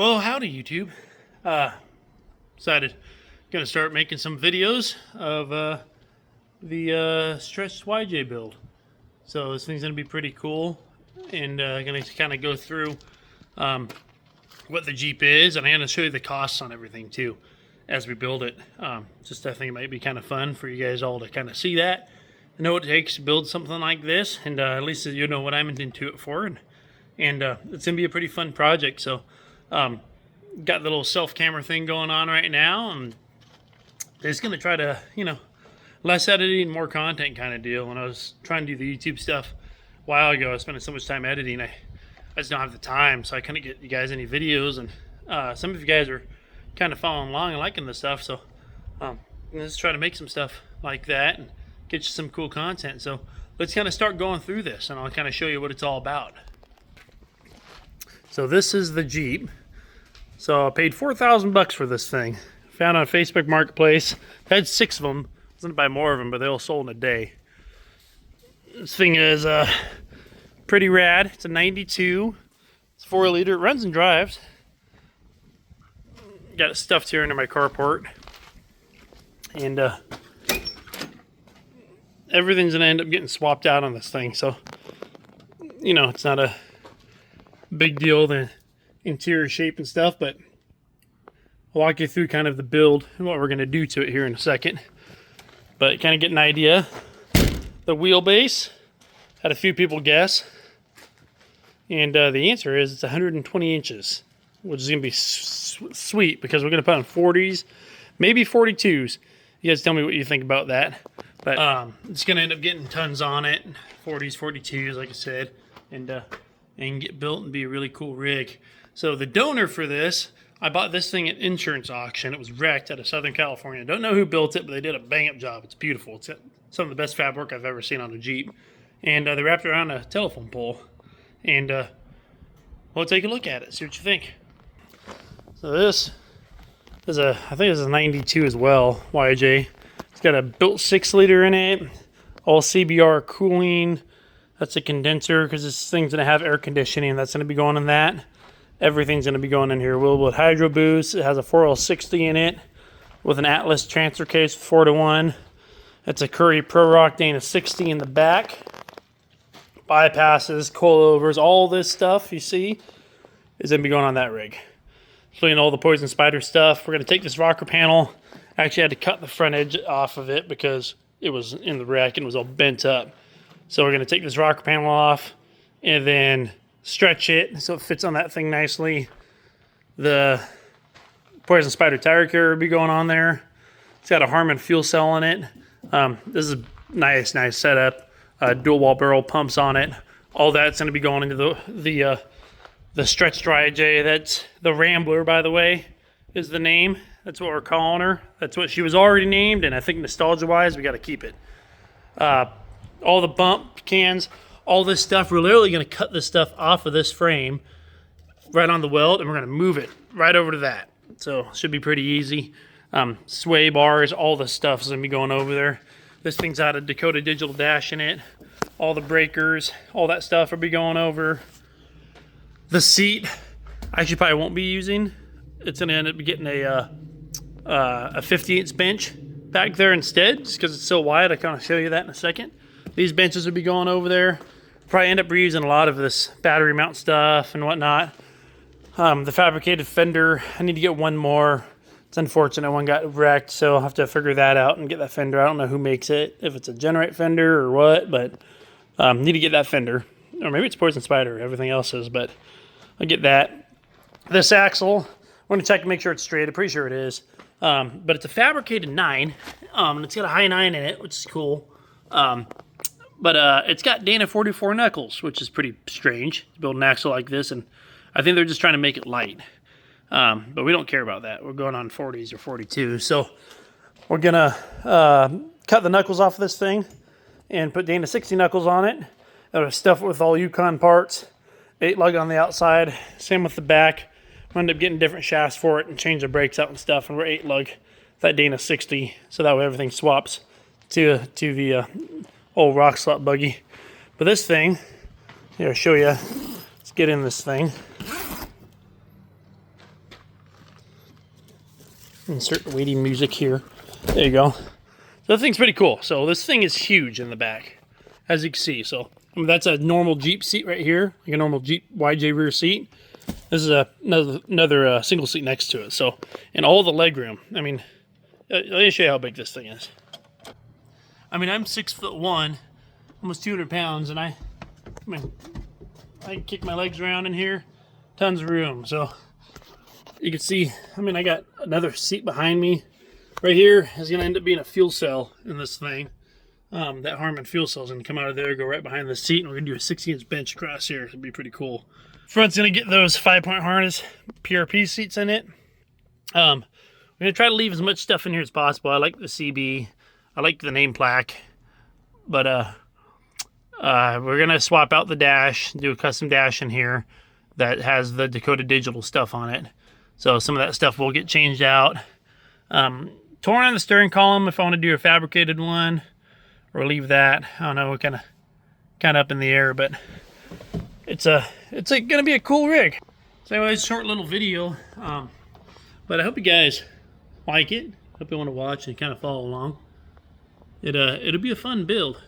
Well, howdy YouTube. Decided gonna start making some videos of the stretched YJ build. So this thing's gonna be pretty cool, and gonna kind of go through what the Jeep is, and I'm gonna show you the costs on everything too as we build it. Just I think it might be kind of fun for you guys all to kind of see that, and know what it takes to build something like this, and at least you know what I'm into it for, and it's gonna be a pretty fun project. So. Got the little self-camera thing going on right now, and it's going to try to, less editing, more content kind of deal. When I was trying to do the YouTube stuff a while ago, I was spending so much time editing, I just don't have the time, so I couldn't get you guys any videos, and some of you guys are kind of following along and liking the stuff, so let's try to make some stuff like that and get you some cool content. So let's kind of start going through this, and I'll kind of show you what it's all about. So this is the Jeep. So I paid $4,000 for this thing. Found on Facebook Marketplace. Had 6 of them. I was gonna buy more of them, but they all sold in a day. This thing is pretty rad. It's a 92. It's 4-liter. It runs and drives. Got it stuffed here under my carport. And everything's gonna end up getting swapped out on this thing. So, it's not a big deal, the interior shape and stuff, but I'll walk you through kind of the build and what we're going to do to it here in a second. But kind of get an idea. The wheelbase, had a few people guess, and the answer is it's 120 inches, which is going to be sweet because we're going to put on 40s, maybe 42s. You guys tell me what you think about that. But it's going to end up getting tons on it, 40s, 42s, like I said, and get built and be a really cool rig. So the donor for this, I bought this thing at insurance auction. It was wrecked out of Southern California. Don't know who built it, but they did a bang-up job. It's beautiful. It's some of the best fab work I've ever seen on a Jeep. And they wrapped it around a telephone pole. And we'll take a look at it, see what you think. So this is I think it's a 92 as well, YJ. It's got a built 6-liter in it, all CBR cooling. That's a condenser because this thing's going to have air conditioning. That's going to be going in that. Everything's going to be going in here. Wheelwood Hydro Boost. It has a 4L60 in it with an Atlas transfer case 4-to-1. It's a Curry Pro Rock Dana 60 in the back. Bypasses, coilovers, all this stuff you see is going to be going on that rig. Including all the Poison Spider stuff. We're going to take this rocker panel. I actually had to cut the front edge off of it because it was in the wreck and it was all bent up. So we're going to take this rocker panel off and then stretch it so it fits on that thing nicely. The Poison Spider tire carrier will be going on there. It's got a Harman fuel cell in it. This is a nice setup. Dual wall barrel pumps on it. All that's going to be going into the stretched YJ. That's the Rambler, by the way, is the name. That's what we're calling her. That's what she was already named, and I think nostalgia-wise, we got to keep it. All the bump cans, all this stuff, we're literally going to cut this stuff off of this frame right on the weld, and we're going to move it right over to that. So it should be pretty easy. Sway bars, all this stuff is going to be going over there. This thing's got a Dakota digital dash in it. All the breakers, all that stuff will be going over. The seat, I actually probably won't be using. It's going to end up getting a 50-inch bench back there instead, just because it's so wide. I'll kind of show you that in a second. These benches will be going over there. Probably end up reusing a lot of this battery mount stuff and whatnot. The fabricated fender, I need to get one more. It's unfortunate one got wrecked, so I'll have to figure that out and get that fender. I don't know who makes it, if it's a Generate fender or what, but need to get that fender. Or maybe it's Poison Spider, everything else is, but I'll get that. This axle, we're going to check to make sure it's straight. I'm pretty sure it is. But it's a fabricated 9, and it's got a high 9 in it, which is cool. But it's got Dana 44 knuckles, which is pretty strange to build an axle like this, and I think they're just trying to make it light. But we don't care about that. We're going on 40s or 42s. So we're going to cut the knuckles off of this thing and put Dana 60 knuckles on it. Stuff it with all Yukon parts, 8-lug on the outside, same with the back. We'll end up getting different shafts for it and change the brakes out and stuff, and we're 8-lug that Dana 60, so that way everything swaps to the old rock slot buggy. But this thing, here I'll show you. Let's get in this thing. Insert the waiting music here. There you go. So the thing's pretty cool. So this thing is huge in the back, as you can see. So I mean, that's a normal Jeep seat right here, like a normal Jeep YJ rear seat. This is another single seat next to it. So, and all the leg room. I mean, let me show you how big this thing is. I mean, I'm 6'1", almost 200 pounds, and I mean, I can kick my legs around in here. Tons of room. So you can see, I mean, I got another seat behind me. Right here is going to end up being a fuel cell in this thing. That Harman fuel cell is going to come out of there, go right behind the seat, and we're going to do a 60-inch bench across here. It'll be pretty cool. Front's going to get those 5-point harness PRP seats in it. We're going to try to leave as much stuff in here as possible. I like the CB. I like the name plaque. But we're going to swap out the dash, do a custom dash in here that has the Dakota Digital stuff on it. So some of that stuff will get changed out. Torn on the steering column if I want to do a fabricated one, or leave that. I don't know, we're kind of up in the air, but it's gonna be a cool rig. So anyways, short little video, but I hope you guys like it. Hope you want to watch and kind of follow along. It'll be a fun build.